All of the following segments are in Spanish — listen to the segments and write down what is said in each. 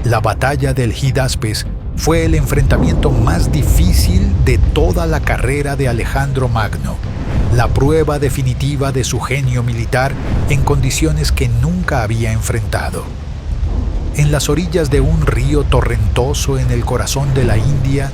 La batalla del Hidaspes fue el enfrentamiento más difícil de toda la carrera de Alejandro Magno, la prueba definitiva de su genio militar en condiciones que nunca había enfrentado. En las orillas de un río torrentoso en el corazón de la India,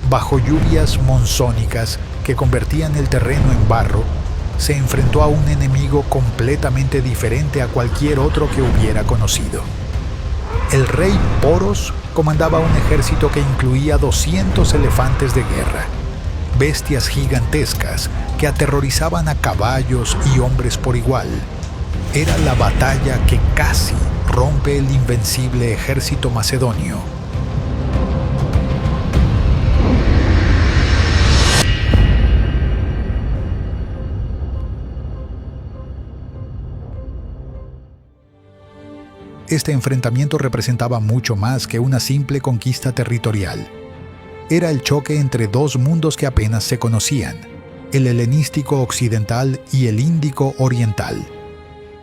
bajo lluvias monzónicas que convertían el terreno en barro, se enfrentó a un enemigo completamente diferente a cualquier otro que hubiera conocido. El rey Poros comandaba un ejército que incluía 200 elefantes de guerra, bestias gigantescas que aterrorizaban a caballos y hombres por igual. Era la batalla que casi rompe el invencible ejército macedonio. Este enfrentamiento representaba mucho más que una simple conquista territorial. Era el choque entre dos mundos que apenas se conocían, el helenístico occidental y el índico oriental.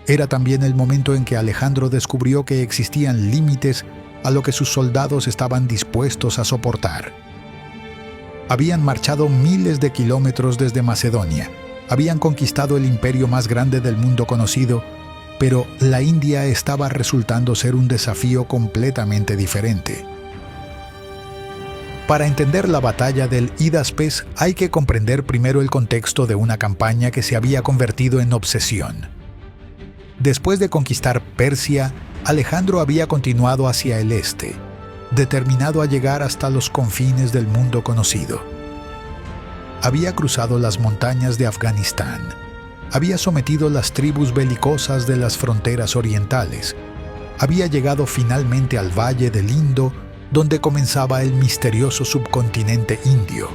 Era también el momento en que Alejandro descubrió que existían límites a lo que sus soldados estaban dispuestos a soportar. Habían marchado miles de kilómetros desde Macedonia, habían conquistado el imperio más grande del mundo conocido, pero la India estaba resultando ser un desafío completamente diferente. Para entender la batalla del Hidaspes hay que comprender primero el contexto de una campaña que se había convertido en obsesión. Después de conquistar Persia, Alejandro había continuado hacia el este, determinado a llegar hasta los confines del mundo conocido. Había cruzado las montañas de Afganistán, había sometido las tribus belicosas de las fronteras orientales, había llegado finalmente al valle del Indo, donde comenzaba el misterioso subcontinente indio.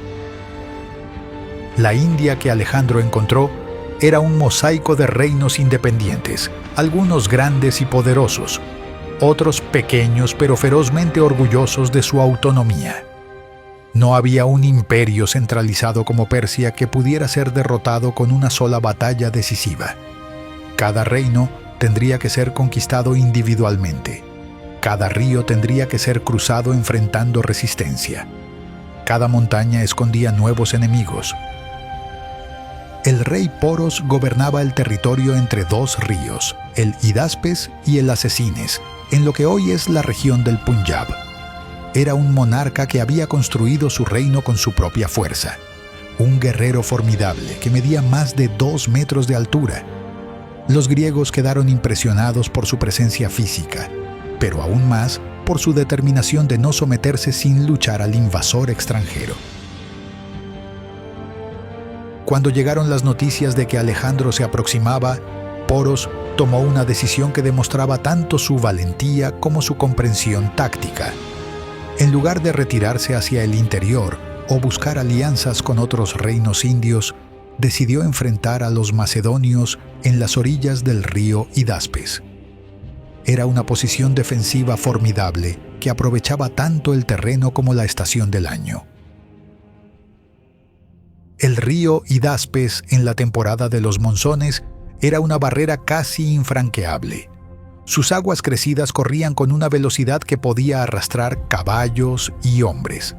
La India que Alejandro encontró era un mosaico de reinos independientes, algunos grandes y poderosos, otros pequeños pero ferozmente orgullosos de su autonomía. No había un imperio centralizado como Persia que pudiera ser derrotado con una sola batalla decisiva. Cada reino tendría que ser conquistado individualmente. Cada río tendría que ser cruzado enfrentando resistencia. Cada montaña escondía nuevos enemigos. El rey Poros gobernaba el territorio entre dos ríos, el Hidaspes y el Acesines, en lo que hoy es la región del Punjab. Era un monarca que había construido su reino con su propia fuerza. Un guerrero formidable que medía más de 2 metros de altura. Los griegos quedaron impresionados por su presencia física, pero aún más por su determinación de no someterse sin luchar al invasor extranjero. Cuando llegaron las noticias de que Alejandro se aproximaba, Poros tomó una decisión que demostraba tanto su valentía como su comprensión táctica. En lugar de retirarse hacia el interior o buscar alianzas con otros reinos indios, decidió enfrentar a los macedonios en las orillas del río Hidaspes. Era una posición defensiva formidable que aprovechaba tanto el terreno como la estación del año. El río Hidaspes en la temporada de los monzones era una barrera casi infranqueable. Sus aguas crecidas corrían con una velocidad que podía arrastrar caballos y hombres.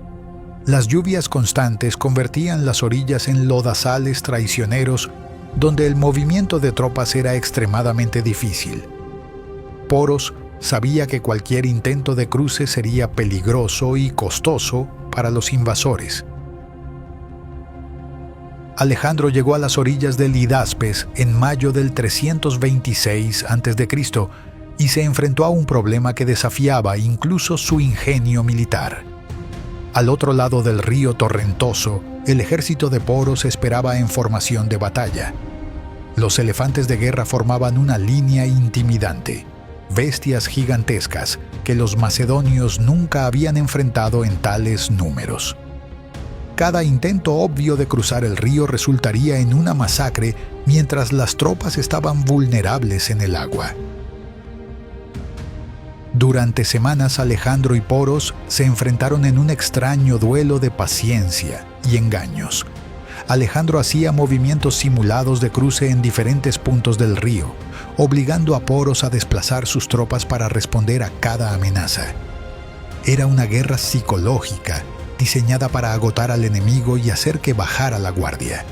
Las lluvias constantes convertían las orillas en lodazales traicioneros, donde el movimiento de tropas era extremadamente difícil. Poros sabía que cualquier intento de cruce sería peligroso y costoso para los invasores. Alejandro llegó a las orillas del Hidaspes en mayo del 326 a.C. y se enfrentó a un problema que desafiaba incluso su ingenio militar. Al otro lado del río torrentoso, el ejército de Poros esperaba en formación de batalla. Los elefantes de guerra formaban una línea intimidante, bestias gigantescas que los macedonios nunca habían enfrentado en tales números. Cada intento obvio de cruzar el río resultaría en una masacre mientras las tropas estaban vulnerables en el agua. Durante semanas Alejandro y Poros se enfrentaron en un extraño duelo de paciencia y engaños. Alejandro hacía movimientos simulados de cruce en diferentes puntos del río, obligando a Poros a desplazar sus tropas para responder a cada amenaza. Era una guerra psicológica, diseñada para agotar al enemigo y hacer que bajara la guardia.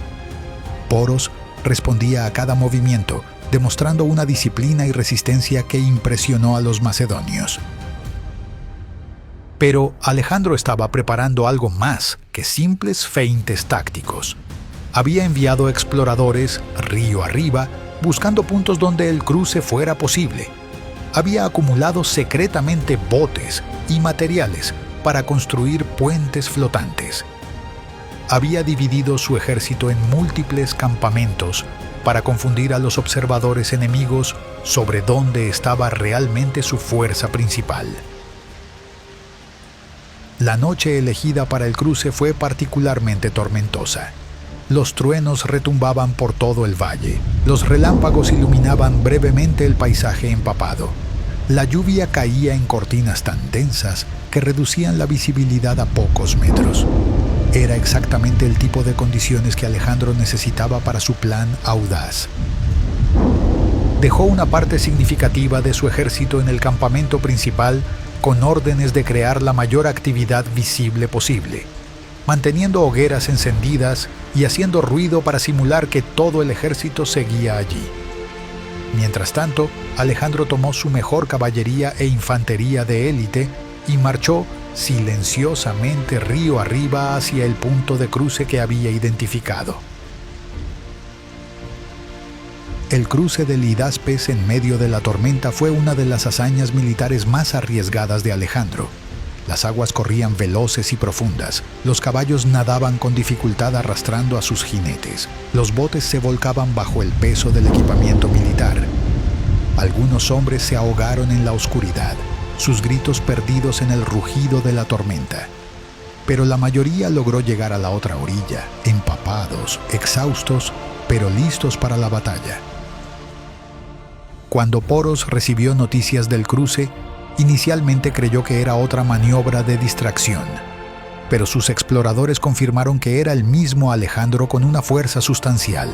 Poros respondía a cada movimiento, demostrando una disciplina y resistencia que impresionó a los macedonios. Pero Alejandro estaba preparando algo más que simples feintes tácticos. Había enviado exploradores río arriba, buscando puntos donde el cruce fuera posible. Había acumulado secretamente botes y materiales para construir puentes flotantes. Había dividido su ejército en múltiples campamentos para confundir a los observadores enemigos sobre dónde estaba realmente su fuerza principal. La noche elegida para el cruce fue particularmente tormentosa. Los truenos retumbaban por todo el valle. Los relámpagos iluminaban brevemente el paisaje empapado. La lluvia caía en cortinas tan densas que reducían la visibilidad a pocos metros. Era exactamente el tipo de condiciones que Alejandro necesitaba para su plan audaz. Dejó una parte significativa de su ejército en el campamento principal con órdenes de crear la mayor actividad visible posible, manteniendo hogueras encendidas y haciendo ruido para simular que todo el ejército seguía allí. Mientras tanto, Alejandro tomó su mejor caballería e infantería de élite y marchó silenciosamente río arriba hacia el punto de cruce que había identificado. El cruce del Hidaspes en medio de la tormenta fue una de las hazañas militares más arriesgadas de Alejandro. Las aguas corrían veloces y profundas, los caballos nadaban con dificultad arrastrando a sus jinetes, los botes se volcaban bajo el peso del equipamiento militar. Algunos hombres se ahogaron en la oscuridad, sus gritos perdidos en el rugido de la tormenta. Pero la mayoría logró llegar a la otra orilla, empapados, exhaustos, pero listos para la batalla. Cuando Poros recibió noticias del cruce, inicialmente creyó que era otra maniobra de distracción, pero sus exploradores confirmaron que era el mismo Alejandro con una fuerza sustancial.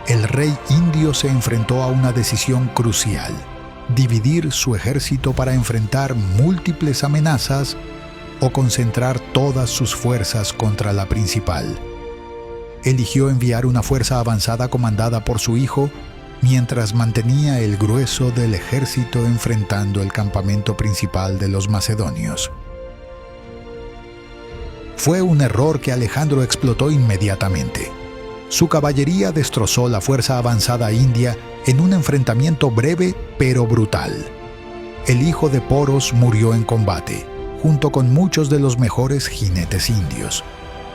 El rey indio se enfrentó a una decisión crucial: dividir su ejército para enfrentar múltiples amenazas o concentrar todas sus fuerzas contra la principal. Eligió enviar una fuerza avanzada comandada por su hijo, mientras mantenía el grueso del ejército enfrentando el campamento principal de los macedonios. Fue un error que Alejandro explotó inmediatamente. Su caballería destrozó la fuerza avanzada india en un enfrentamiento breve pero brutal. El hijo de Poros murió en combate, junto con muchos de los mejores jinetes indios.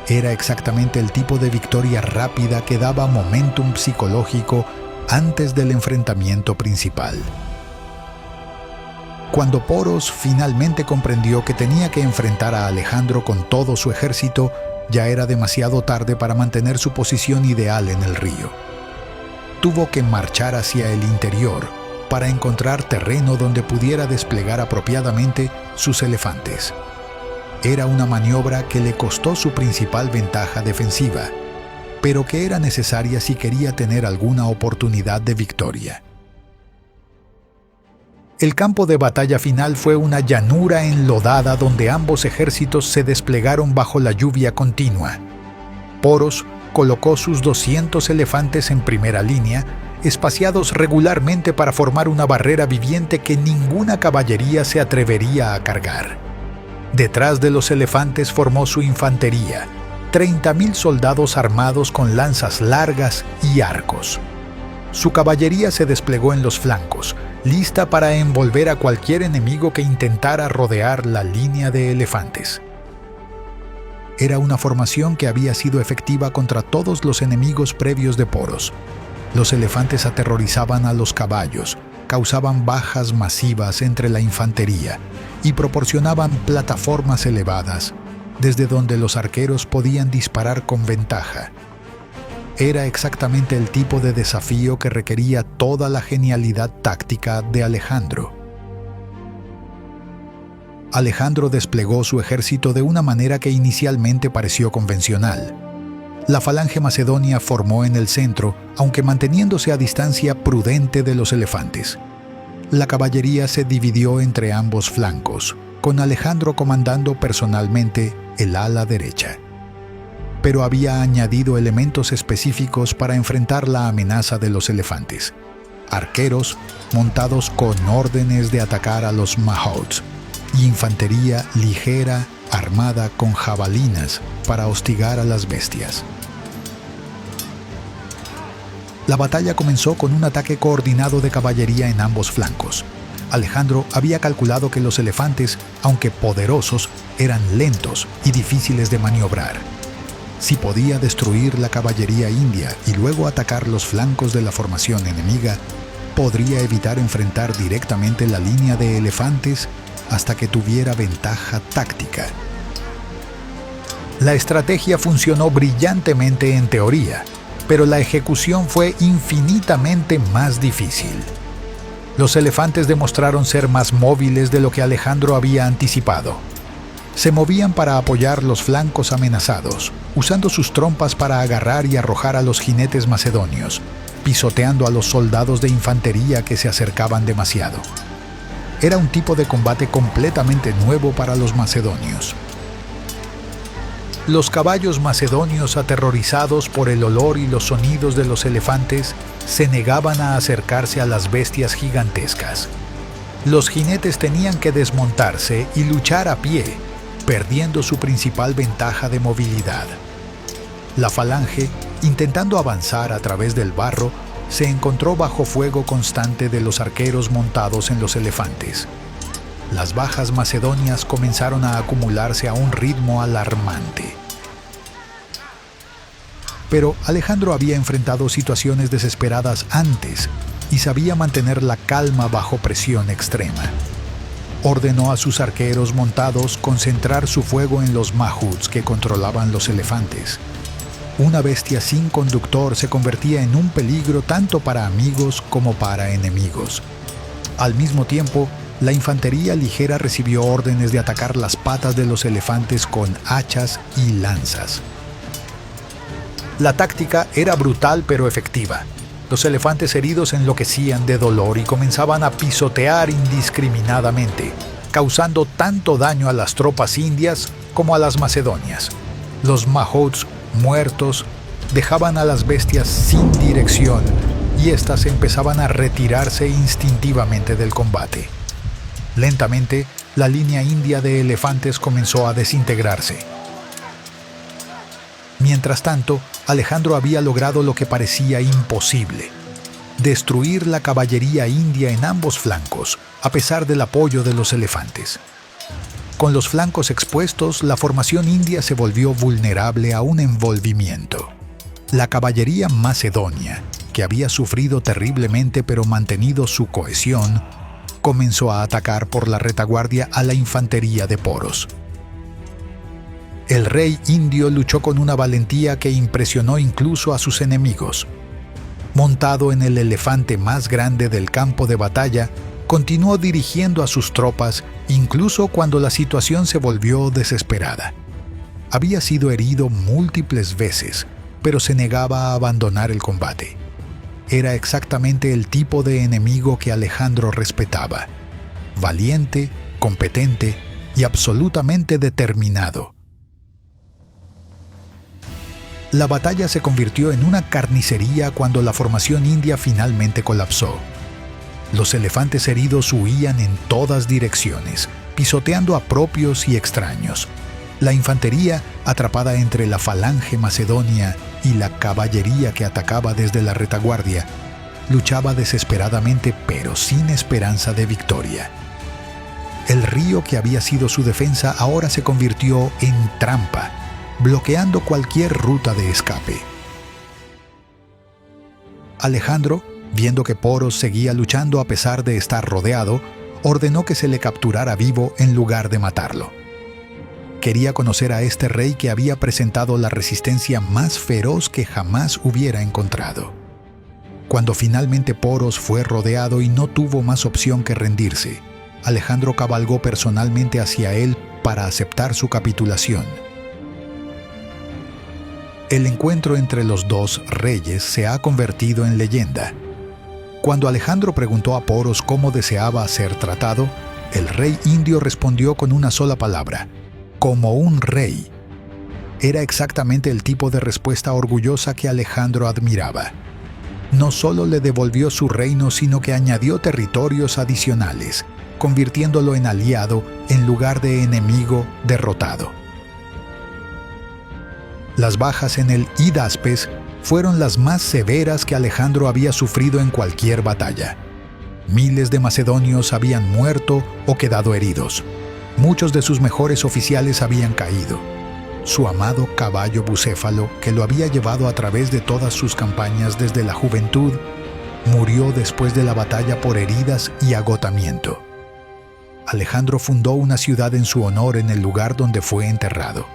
Era exactamente el tipo de victoria rápida que daba momentum psicológico antes del enfrentamiento principal. Cuando Poros finalmente comprendió que tenía que enfrentar a Alejandro con todo su ejército, ya era demasiado tarde para mantener su posición ideal en el río. Tuvo que marchar hacia el interior para encontrar terreno donde pudiera desplegar apropiadamente sus elefantes. Era una maniobra que le costó su principal ventaja defensiva, pero que era necesaria si quería tener alguna oportunidad de victoria. El campo de batalla final fue una llanura enlodada donde ambos ejércitos se desplegaron bajo la lluvia continua. Poros colocó sus 200 elefantes en primera línea, espaciados regularmente para formar una barrera viviente que ninguna caballería se atrevería a cargar. Detrás de los elefantes formó su infantería, 30.000 soldados armados con lanzas largas y arcos. Su caballería se desplegó en los flancos, lista para envolver a cualquier enemigo que intentara rodear la línea de elefantes. Era una formación que había sido efectiva contra todos los enemigos previos de Poros. Los elefantes aterrorizaban a los caballos, causaban bajas masivas entre la infantería y proporcionaban plataformas elevadas, desde donde los arqueros podían disparar con ventaja. Era exactamente el tipo de desafío que requería toda la genialidad táctica de Alejandro. Alejandro desplegó su ejército de una manera que inicialmente pareció convencional. La falange macedonia formó en el centro, aunque manteniéndose a distancia prudente de los elefantes. La caballería se dividió entre ambos flancos, con Alejandro comandando personalmente el ala derecha. Pero había añadido elementos específicos para enfrentar la amenaza de los elefantes: arqueros montados con órdenes de atacar a los Mahouts y infantería ligera armada con jabalinas para hostigar a las bestias. La batalla comenzó con un ataque coordinado de caballería en ambos flancos. Alejandro había calculado que los elefantes, aunque poderosos, eran lentos y difíciles de maniobrar. Si podía destruir la caballería india y luego atacar los flancos de la formación enemiga, podría evitar enfrentar directamente la línea de elefantes hasta que tuviera ventaja táctica. La estrategia funcionó brillantemente en teoría, pero la ejecución fue infinitamente más difícil. Los elefantes demostraron ser más móviles de lo que Alejandro había anticipado. Se movían para apoyar los flancos amenazados, usando sus trompas para agarrar y arrojar a los jinetes macedonios, pisoteando a los soldados de infantería que se acercaban demasiado. Era un tipo de combate completamente nuevo para los macedonios. Los caballos macedonios, aterrorizados por el olor y los sonidos de los elefantes, se negaban a acercarse a las bestias gigantescas. Los jinetes tenían que desmontarse y luchar a pie, perdiendo su principal ventaja de movilidad. La falange, intentando avanzar a través del barro, se encontró bajo fuego constante de los arqueros montados en los elefantes. Las bajas macedonias comenzaron a acumularse a un ritmo alarmante. Pero Alejandro había enfrentado situaciones desesperadas antes y sabía mantener la calma bajo presión extrema. Ordenó a sus arqueros montados concentrar su fuego en los Mahouts que controlaban los elefantes. Una bestia sin conductor se convertía en un peligro tanto para amigos como para enemigos. Al mismo tiempo, la infantería ligera recibió órdenes de atacar las patas de los elefantes con hachas y lanzas. La táctica era brutal pero efectiva. Los elefantes heridos enloquecían de dolor y comenzaban a pisotear indiscriminadamente, causando tanto daño a las tropas indias como a las macedonias. Los Mahouts, muertos, dejaban a las bestias sin dirección y éstas empezaban a retirarse instintivamente del combate. Lentamente, la línea india de elefantes comenzó a desintegrarse. Mientras tanto, Alejandro había logrado lo que parecía imposible: destruir la caballería india en ambos flancos, a pesar del apoyo de los elefantes. Con los flancos expuestos, la formación india se volvió vulnerable a un envolvimiento. La caballería macedonia, que había sufrido terriblemente pero mantenido su cohesión, comenzó a atacar por la retaguardia a la infantería de Poros. El rey indio luchó con una valentía que impresionó incluso a sus enemigos. Montado en el elefante más grande del campo de batalla, continuó dirigiendo a sus tropas incluso cuando la situación se volvió desesperada. Había sido herido múltiples veces, pero se negaba a abandonar el combate. Era exactamente el tipo de enemigo que Alejandro respetaba: valiente, competente y absolutamente determinado. La batalla se convirtió en una carnicería cuando la formación india finalmente colapsó. Los elefantes heridos huían en todas direcciones, pisoteando a propios y extraños. La infantería, atrapada entre la falange macedonia y la caballería que atacaba desde la retaguardia, luchaba desesperadamente pero sin esperanza de victoria. El río que había sido su defensa ahora se convirtió en trampa, bloqueando cualquier ruta de escape. Alejandro, viendo que Poros seguía luchando a pesar de estar rodeado, ordenó que se le capturara vivo en lugar de matarlo. Quería conocer a este rey que había presentado la resistencia más feroz que jamás hubiera encontrado. Cuando finalmente Poros fue rodeado y no tuvo más opción que rendirse, Alejandro cabalgó personalmente hacia él para aceptar su capitulación. El encuentro entre los dos reyes se ha convertido en leyenda. Cuando Alejandro preguntó a Poros cómo deseaba ser tratado, El rey indio respondió con una sola palabra: como un rey. Era exactamente el tipo de respuesta orgullosa que Alejandro admiraba. No solo le devolvió su reino, sino que añadió territorios adicionales, convirtiéndolo en aliado en lugar de enemigo derrotado. Las bajas en el Hidaspes fueron las más severas que Alejandro había sufrido en cualquier batalla. Miles de macedonios habían muerto o quedado heridos. Muchos de sus mejores oficiales habían caído. Su amado caballo bucéfalo, que lo había llevado a través de todas sus campañas desde la juventud, murió después de la batalla por heridas y agotamiento. Alejandro fundó una ciudad en su honor en el lugar donde fue enterrado.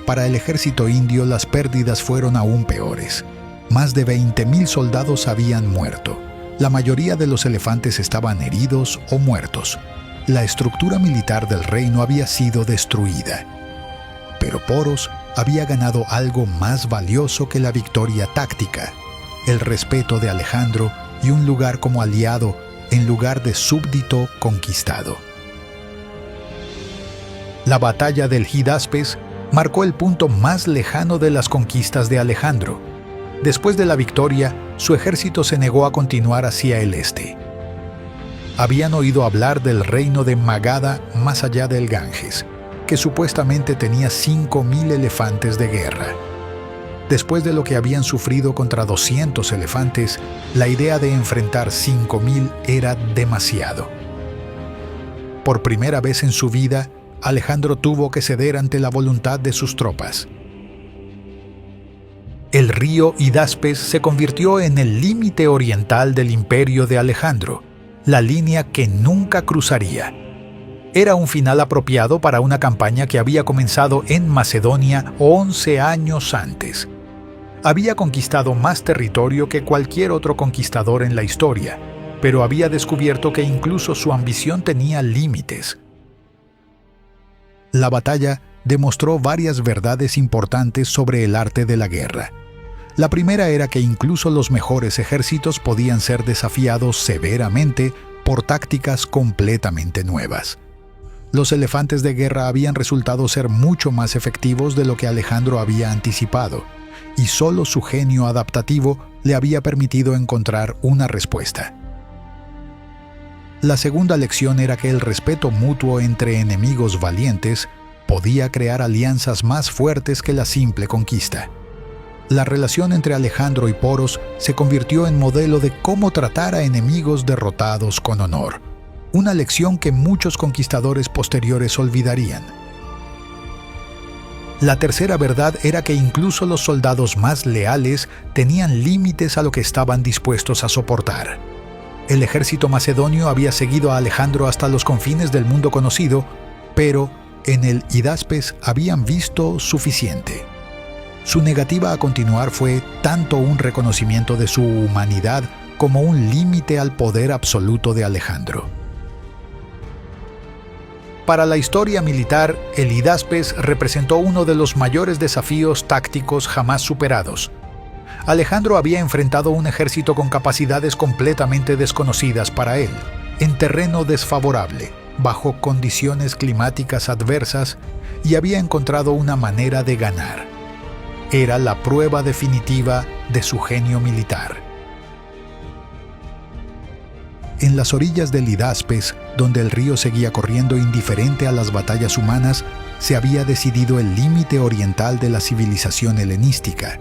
Para el ejército indio, las pérdidas fueron aún peores. Más de 20,000 soldados habían muerto. La mayoría de los elefantes estaban heridos o muertos. La estructura militar del reino había sido destruida. Pero Poros había ganado algo más valioso que la victoria táctica: el respeto de Alejandro y un lugar como aliado en lugar de súbdito conquistado. La batalla del Hidaspes marcó el punto más lejano de las conquistas de Alejandro. Después de la victoria, su ejército se negó a continuar hacia el este. Habían oído hablar del reino de Magadha más allá del Ganges, que supuestamente tenía 5,000 elefantes de guerra. Después de lo que habían sufrido contra 200 elefantes, la idea de enfrentar 5,000 era demasiado. Por primera vez en su vida, Alejandro tuvo que ceder ante la voluntad de sus tropas. El río Hidaspes se convirtió en el límite oriental del imperio de Alejandro, la línea que nunca cruzaría. Era un final apropiado para una campaña que había comenzado en Macedonia 11 años antes. Había conquistado más territorio que cualquier otro conquistador en la historia, pero había descubierto que incluso su ambición tenía límites. La batalla demostró varias verdades importantes sobre el arte de la guerra. La primera era que incluso los mejores ejércitos podían ser desafiados severamente por tácticas completamente nuevas. Los elefantes de guerra habían resultado ser mucho más efectivos de lo que Alejandro había anticipado, y solo su genio adaptativo le había permitido encontrar una respuesta. La segunda lección era que el respeto mutuo entre enemigos valientes podía crear alianzas más fuertes que la simple conquista. La relación entre Alejandro y Poros se convirtió en modelo de cómo tratar a enemigos derrotados con honor, una lección que muchos conquistadores posteriores olvidarían. La tercera verdad era que incluso los soldados más leales tenían límites a lo que estaban dispuestos a soportar. El ejército macedonio había seguido a Alejandro hasta los confines del mundo conocido, pero en el Hidaspes habían visto suficiente. Su negativa a continuar fue tanto un reconocimiento de su humanidad como un límite al poder absoluto de Alejandro. Para la historia militar, el Hidaspes representó uno de los mayores desafíos tácticos jamás superados. Alejandro había enfrentado un ejército con capacidades completamente desconocidas para él, en terreno desfavorable, bajo condiciones climáticas adversas, y había encontrado una manera de ganar. Era la prueba definitiva de su genio militar. En las orillas del Hidaspes, donde el río seguía corriendo indiferente a las batallas humanas, se había decidido el límite oriental de la civilización helenística.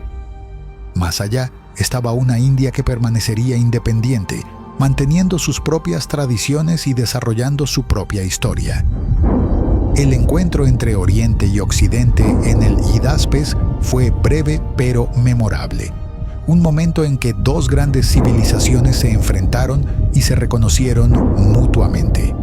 Más allá estaba una India que permanecería independiente, manteniendo sus propias tradiciones y desarrollando su propia historia. El encuentro entre Oriente y Occidente en el Hidaspes fue breve pero memorable. Un momento en que dos grandes civilizaciones se enfrentaron y se reconocieron mutuamente.